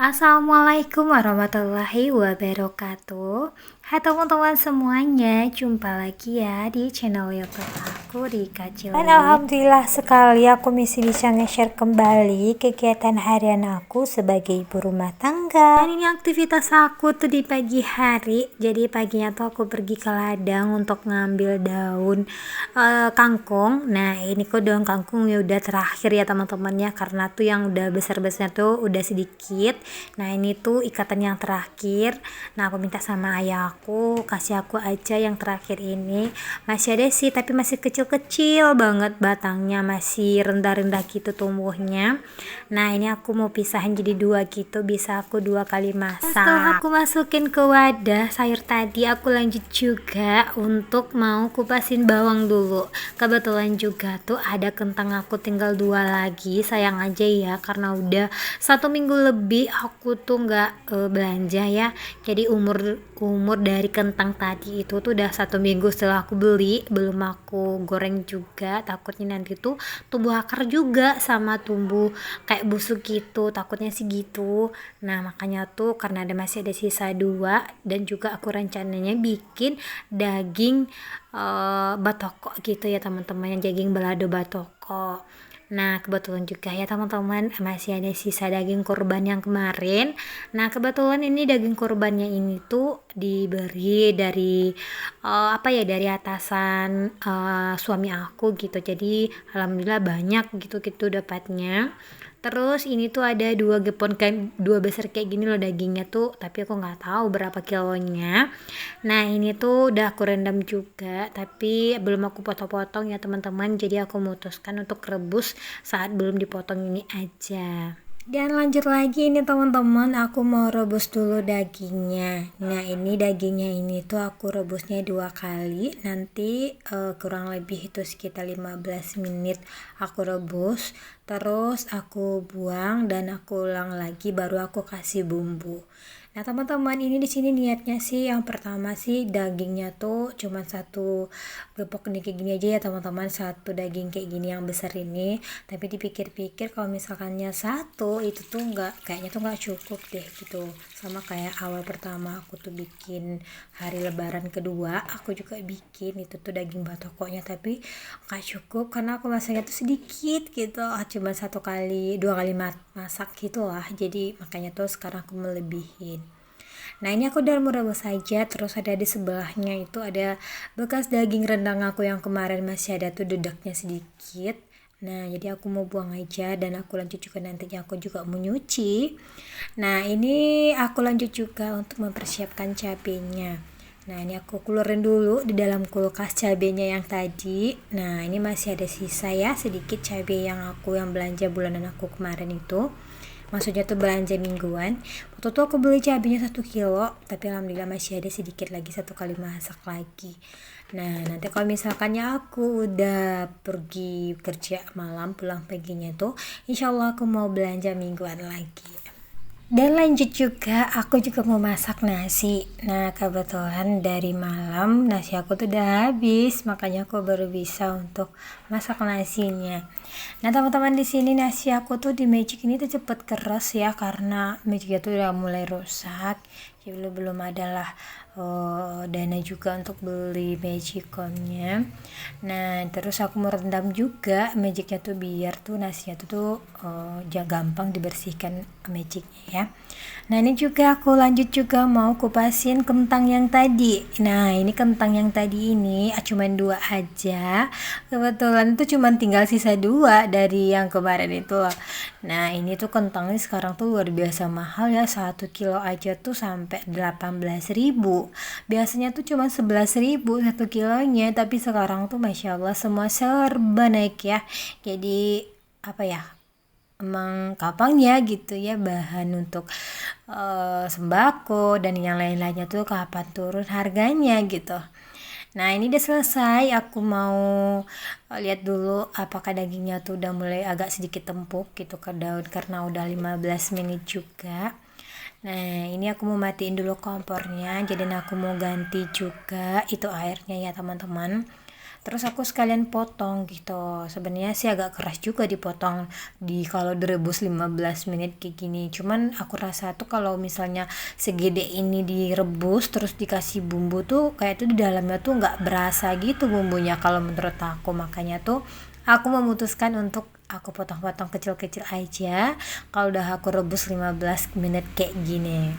Assalamualaikum warahmatullahi wabarakatuh. Hai teman-teman semuanya, jumpa lagi ya di channel YouTube aku di Kacil. Dan alhamdulillah sekali aku masih bisa nge-share kembali kegiatan harian aku sebagai ibu rumah tangga. Dan ini aktivitas aku tuh di pagi hari. Jadi paginya tuh aku pergi ke ladang untuk ngambil daun kangkung. Nah ini kok daun kangkung ya udah terakhir ya teman-temannya, karena tuh yang udah besar-besar tuh udah sedikit. Nah ini tuh ikatan yang terakhir. Nah aku minta sama ayah aku kasih aku aja yang terakhir ini. Masih ada sih tapi masih kecil-kecil banget batangnya, masih rendah-rendah gitu tumbuhnya. Nah ini aku mau pisahin jadi dua gitu, bisa aku 2 kali masak. Setelah aku masukin ke wadah sayur tadi, aku lanjut juga untuk mau kupasin bawang dulu. Kebetulan juga tuh ada kentang aku tinggal 2 lagi, sayang aja ya karena udah 1 minggu lebih aku tuh nggak belanja ya. Jadi umur dari kentang tadi itu tuh udah 1 minggu setelah aku beli, belum aku goreng juga, takutnya nanti tuh tumbuh akar juga sama tumbuh kayak busuk gitu, takutnya sih gitu. Nah makanya tuh karena masih ada sisa 2, dan juga aku rencananya bikin daging batoko gitu ya teman-teman, daging balado batoko. Nah kebetulan juga ya teman-teman masih ada sisa daging kurban yang kemarin. Nah kebetulan ini daging kurbannya ini tuh diberi dari dari atasan suami aku gitu. Jadi alhamdulillah banyak gitu dapatnya. Terus ini tuh ada 2 gepon kayak 2 besar kayak gini loh dagingnya tuh, tapi aku nggak tahu berapa kilonya. Nah ini tuh udah aku rendam juga tapi belum aku potong-potong ya teman-teman, jadi aku memutuskan untuk rebus saat belum dipotong ini aja. Dan lanjut lagi ini teman-teman, aku mau rebus dulu dagingnya. Nah ini dagingnya ini tuh aku rebusnya 2 kali, nanti kurang lebih itu sekitar 15 menit aku rebus, terus aku buang dan aku ulang lagi baru aku kasih bumbu. Nah teman-teman ini di sini niatnya sih yang pertama sih dagingnya tuh cuman 1 gepok ini kayak gini aja ya teman-teman, 1 daging kayak gini yang besar ini. Tapi dipikir-pikir kalau misalkannya 1 itu tuh kayaknya tuh nggak cukup deh gitu. Sama kayak awal pertama aku tuh bikin hari lebaran kedua, aku juga bikin itu tuh daging batokonya tapi nggak cukup karena aku masaknya tuh sedikit gitu, cuma 1 kali 2 kali masak gitulah. Jadi makanya tuh sekarang aku melebihin. Nah ini aku udah mau rebus saja, terus ada di sebelahnya itu ada bekas daging rendang aku yang kemarin masih ada tuh dedaknya sedikit. Nah jadi aku mau buang aja dan aku lanjut juga nantinya aku juga mau nyuci. Nah ini aku lanjut juga untuk mempersiapkan cabenya. Nah ini aku keluarin dulu di dalam kulkas cabenya yang tadi. Nah ini masih ada sisa ya sedikit cabai yang belanja bulanan aku kemarin itu, maksudnya tuh belanja mingguan. Waktu tuh aku beli cabenya 1 kilo, tapi alhamdulillah masih ada sedikit lagi 1 kali masak lagi. Nah nanti kalau misalkannya aku udah pergi kerja malam pulang paginya tuh insyaallah aku mau belanja mingguan lagi. Dan lanjut juga aku juga mau masak nasi. Nah kebetulan dari malam nasi aku tuh udah habis, makanya aku baru bisa untuk masak nasinya. Nah teman-teman di sini nasi aku tuh di Magic ini tuh cepet keras ya karena Magicnya tuh udah mulai rusak. Jadi belum adalah dana juga untuk beli magicomnya. Nah terus aku mau rendam juga magicnya tuh biar tuh nasinya tuh gampang dibersihkan magicnya ya. Nah ini juga aku lanjut juga mau kupasin kentang yang tadi. Nah ini kentang yang tadi ini cuman 2 aja, kebetulan tuh cuman tinggal sisa 2 dari yang kemarin itu loh. Nah ini tuh kentangnya sekarang tuh luar biasa mahal ya, 1 kilo aja tuh sampai 18.000. Biasanya tuh cuma 11.000 1 kilonya, tapi sekarang tuh masya Allah semua serba naik ya. Jadi apa ya, emang kapan ya gitu ya bahan untuk sembako dan yang lain-lainnya tuh kapan turun harganya gitu. Nah ini udah selesai, aku mau lihat dulu apakah dagingnya tuh udah mulai agak sedikit empuk gitu ke daun karena udah 15 menit juga. Nah ini aku mau matiin dulu kompornya, jadi aku mau ganti juga itu airnya ya teman-teman. terus aku sekalian potong gitu. Sebenarnya sih agak keras juga dipotong kalau direbus 15 menit kayak gini, cuman aku rasa tuh kalau misalnya segede ini direbus terus dikasih bumbu tuh kayak tuh di dalamnya tuh nggak berasa gitu bumbunya kalau menurut aku. Makanya tuh aku memutuskan untuk aku potong-potong kecil-kecil aja kalau udah aku rebus 15 menit kayak gini.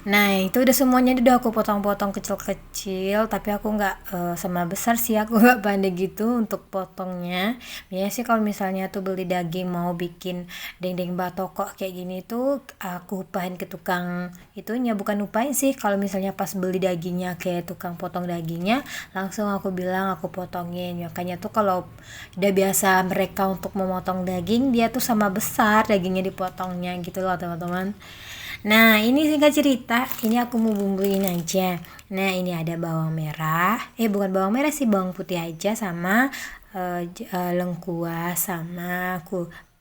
Nah itu udah semuanya udah aku potong-potong kecil-kecil, tapi aku nggak sama besar sih, aku nggak pandai gitu untuk potongnya. Biasanya sih kalau misalnya tuh beli daging mau bikin dendeng batoko kayak gini tuh aku upahin ke tukang itunya, bukan upahin sih, kalau misalnya pas beli dagingnya kayak tukang potong dagingnya langsung aku bilang aku potongin. Makanya tuh kalau udah biasa mereka untuk memotong daging, dia tuh sama besar dagingnya dipotongnya gitu loh teman-teman. Nah ini singkat cerita, ini aku mau bumbuin aja. Nah ini ada bawang merah, bukan bawang merah sih, bawang putih aja sama lengkuas sama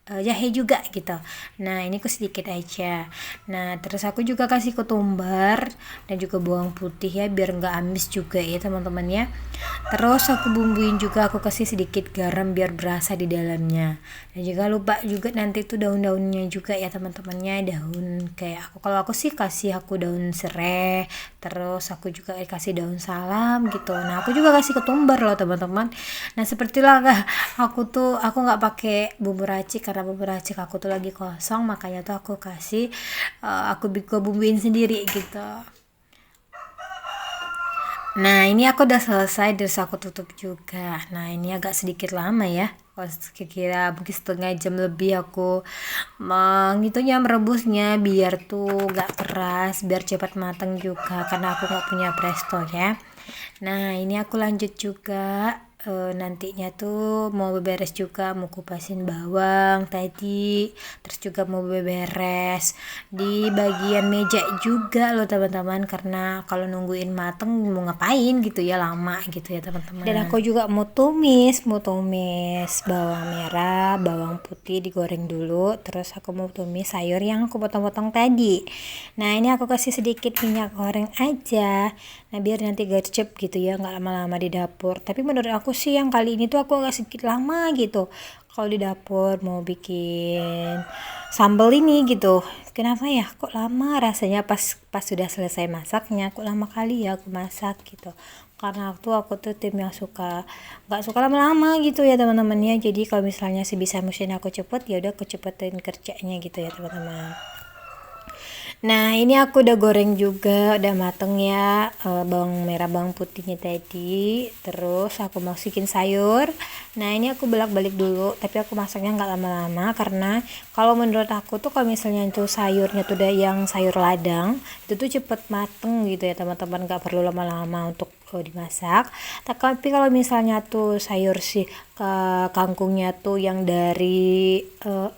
jahe juga gitu. Nah ini aku sedikit aja. Nah terus aku juga kasih ketumbar dan juga bawang putih ya, biar nggak amis juga ya teman-teman ya. Terus aku bumbuin juga, aku kasih sedikit garam biar berasa di dalamnya. Dan juga lupa juga nanti tuh daun-daunnya juga ya teman-temannya, daun kayak kalau aku sih kasih aku daun serai, terus aku juga kasih daun salam gitu. Nah aku juga kasih ketumbar loh teman-teman. Nah sepertilah aku nggak pakai bumbu racik karena bumbu racik aku tuh lagi kosong, makanya tuh aku kasih aku bumbuin sendiri gitu. Nah ini aku udah selesai, terus aku tutup juga. Nah ini agak sedikit lama ya, kira-kira mungkin setengah jam lebih aku mengitunya, merebusnya biar tuh gak keras, biar cepat matang juga karena aku gak punya presto ya. Nah ini aku lanjut juga, nantinya tuh mau beberes juga, mau kupasin bawang tadi, terus juga mau beberes di bagian meja juga loh teman-teman, karena kalau nungguin mateng mau ngapain gitu ya, lama gitu ya teman-teman. Dan aku juga mau tumis bawang merah, bawang putih digoreng dulu, terus aku mau tumis sayur yang aku potong-potong tadi. Nah ini aku kasih sedikit minyak goreng aja, nah biar nanti gercep gitu ya, nggak lama-lama di dapur. Tapi menurut aku sih yang kali ini tuh aku agak sedikit lama gitu kalau di dapur mau bikin sambal ini gitu. Kenapa ya kok lama rasanya pas sudah selesai masaknya, kok lama kali ya aku masak gitu. Karena aku tuh tim yang nggak suka lama-lama gitu ya teman-teman ya. Jadi kalau misalnya sebisa mungkin aku cepet, ya udah aku cepetin kerjanya gitu ya teman-teman. Nah ini aku udah goreng juga, udah mateng ya, bawang merah bawang putihnya tadi. Terus aku masukin sayur. Nah ini aku bolak-balik dulu, tapi aku masaknya nggak lama-lama karena kalau menurut aku tuh kalau misalnya itu sayurnya tuh udah yang sayur ladang, itu tuh cepet mateng gitu ya teman-teman, nggak perlu lama-lama untuk dimasak. Tapi kalau misalnya tuh sayur kangkungnya tuh yang dari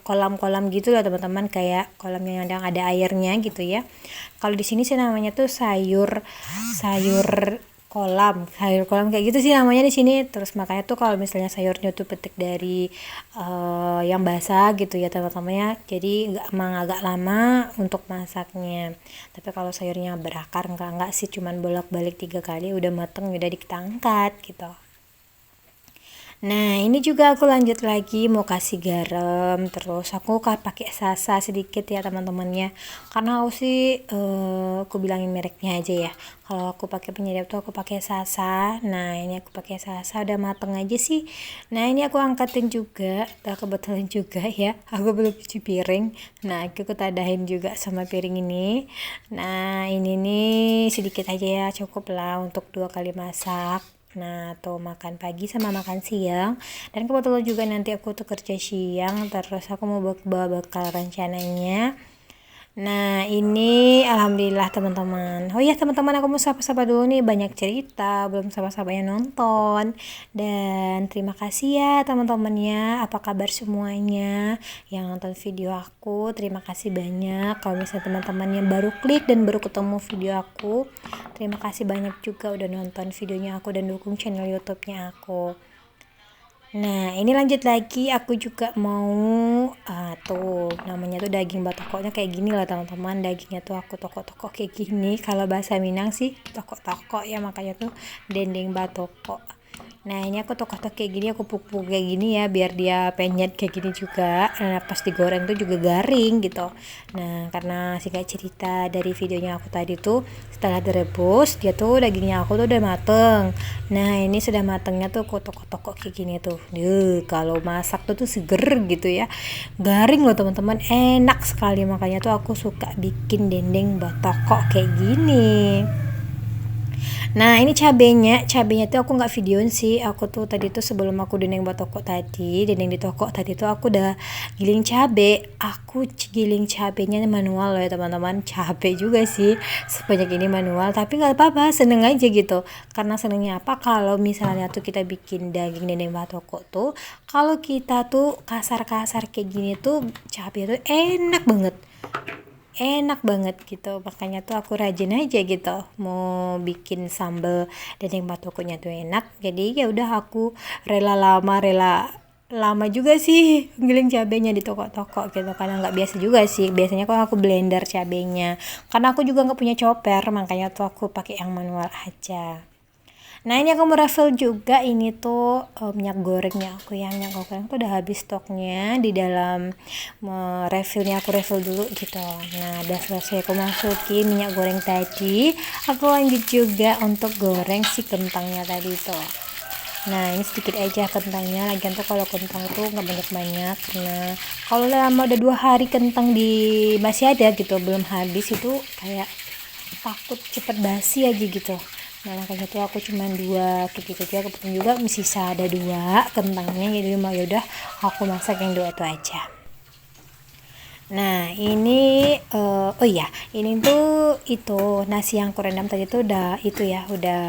kolam-kolam gitu lah teman-teman, kayak kolamnya yang ada airnya gitu ya. Kalau di sini sih namanya tuh sayur kolam kayak gitu sih namanya di sini. Terus makanya tuh kalau misalnya sayurnya tuh petik dari yang basah gitu ya teman-temannya, jadi emang agak lama untuk masaknya. Tapi kalau sayurnya berakar enggak sih, cuman bolak-balik 3 kali udah mateng, udah kita angkat gitu. Nah ini juga aku lanjut lagi mau kasih garam, terus aku pakai sasa sedikit ya teman-temannya, karena aku sih aku bilangin mereknya aja ya. Kalau aku pakai penyedap tuh aku pakai sasa. Nah ini aku pakai sasa, udah mateng aja sih. Nah ini aku angkatin juga, kebetulan juga ya aku belum cuci piring. Nah aku tadahin juga sama piring ini. Nah ini nih sedikit aja ya, cukup lah untuk 2 kali masak. Nah atau makan pagi sama makan siang. Dan kebetulan juga nanti aku tuh kerja siang, terus aku mau bawa bekal rencananya. Nah ini alhamdulillah teman-teman. Oh ya teman-teman, aku mau sapa-sapa dulu nih, banyak cerita belum sapa-sapa yang nonton. Dan terima kasih ya teman-temannya, apa kabar semuanya yang nonton video aku, terima kasih banyak. Kalau misalnya teman-teman yang baru klik dan baru ketemu video aku, terima kasih banyak juga udah nonton videonya aku dan dukung channel YouTube-nya aku. Nah ini lanjut lagi, aku juga mau tuh namanya tuh daging batokoknya kayak gini lah teman-teman. Dagingnya tuh aku tokok-tokok kayak gini, kalau bahasa Minang sih tokok-tokok ya, makanya tuh dendeng batokok. Nah ini aku tok-tok kayak gini, aku pupuk kayak gini ya biar dia penyet kayak gini juga. Nah pas digoreng tuh juga garing gitu. Nah karena singkat cerita dari videonya aku tadi tuh, setelah direbus dia tuh dagingnya aku tuh udah mateng. Nah ini sudah matengnya tuh kotok-kotok kayak gini tuh. Kalau masak tuh seger gitu ya, garing loh teman-teman, enak sekali. Makanya tuh aku suka bikin dendeng batokok kayak gini. Nah ini cabenya tuh aku nggak videoin sih. Aku tuh tadi tuh sebelum aku dendeng dendeng di toko tadi tuh aku udah giling cabe. Aku giling cabenya manual loh ya teman-teman, capek juga sih sebanyak ini manual, tapi nggak apa-apa, seneng aja gitu. Karena senengnya apa, kalau misalnya tuh kita bikin daging dendeng batoko tuh, kalau kita tuh kasar-kasar kayak gini tuh cabe tuh enak banget gitu. Makanya tuh aku rajin aja gitu mau bikin sambal dendeng batokonya tuh enak. Jadi ya udah aku rela lama juga sih giling cabenya di toko-toko gitu, karena nggak biasa juga sih. Biasanya kalau aku blender cabenya, karena aku juga nggak punya chopper, makanya tuh aku pakai yang manual aja. Nah ini aku mau refill juga, ini tuh minyak gorengnya aku ya. Minyak goreng tuh udah habis stoknya di dalam refillnya, aku refill dulu gitu. Nah udah selesai aku masukin minyak goreng tadi, aku lanjut juga untuk goreng si kentangnya tadi tuh. Nah ini sedikit aja kentangnya, lagian tuh kalau kentang tuh nggak banyak-banyak, karena kalau lama udah 2 hari kentang masih ada gitu belum habis, itu kayak takut cepet basi aja gitu. Nah makanya tuh aku cuman 2 kayak gitu aja, kebetulan juga masih sisa ada 2 kentangnya, jadi ya udah aku masak yang 2 itu aja. Nah ini oh iya, ini tuh itu nasi yang aku rendam tadi tuh udah itu ya, udah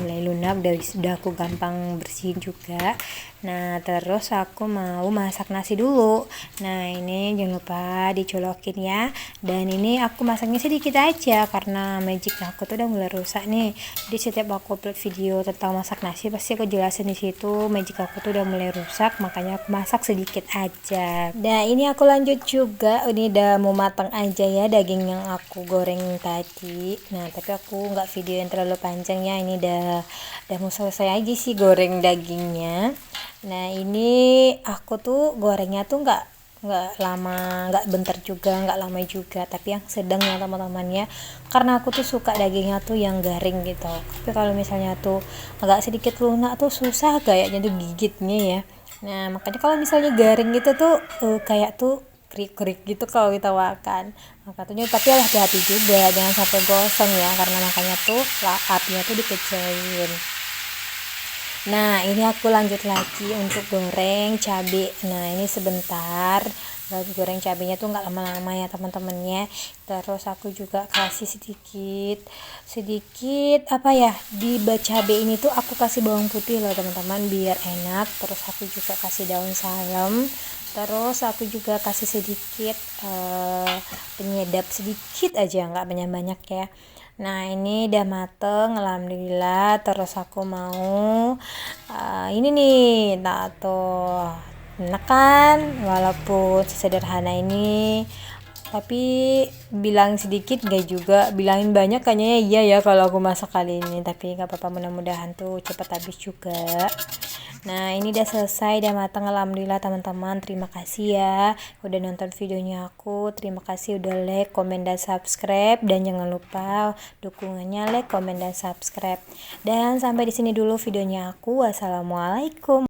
mulai lunak, udah aku gampang bersihin juga. Nah terus aku mau masak nasi dulu. Nah ini jangan lupa dicolokin ya. Dan ini aku masaknya sedikit aja karena magic aku tuh udah mulai rusak nih. Jadi setiap aku upload video tentang masak nasi pasti aku jelasin di situ magic aku tuh udah mulai rusak, makanya aku masak sedikit aja. Nah ini aku lanjut juga, ini udah mau matang aja ya daging yang aku goreng tadi. Nah tapi aku nggak video yang terlalu panjang ya, ini udah mau selesai aja sih goreng dagingnya. Nah ini aku tuh gorengnya tuh nggak lama, nggak bentar juga, nggak lama juga, tapi yang sedang ya teman-teman ya, karena aku tuh suka dagingnya tuh yang garing gitu. Tapi kalau misalnya tuh agak sedikit lunak tuh susah kayaknya tuh gigitnya ya. Nah makanya kalau misalnya garing gitu tuh kayak tuh krik-krik gitu kalau kita makan. Makanya tapi hati-hati juga jangan sampai gosong ya, karena makanya tuh apinya tuh dikecilin. Nah ini aku lanjut lagi untuk goreng cabai. Nah ini sebentar, goreng cabenya tuh nggak lama-lama ya teman-temannya. Terus aku juga kasih sedikit apa ya, di cabai ini tuh aku kasih bawang putih loh teman-teman biar enak. Terus aku juga kasih daun salam. Terus aku juga kasih sedikit penyedap sedikit aja, nggak banyak-banyak ya. Nah ini udah mateng alhamdulillah. Terus aku mau ini nih, nah tuh enak kan, walaupun sederhana ini, tapi bilang sedikit gak juga, bilangin banyak kayaknya iya ya kalau aku masak kali ini, tapi nggak apa-apa, mudah-mudahan tuh cepat habis juga. Nah ini udah selesai, udah matang alhamdulillah teman-teman. Terima kasih ya udah nonton videonya aku, terima kasih udah like, komen, dan subscribe, dan jangan lupa dukungannya like, komen, dan subscribe. Dan sampai di sini dulu videonya aku. Wassalamualaikum.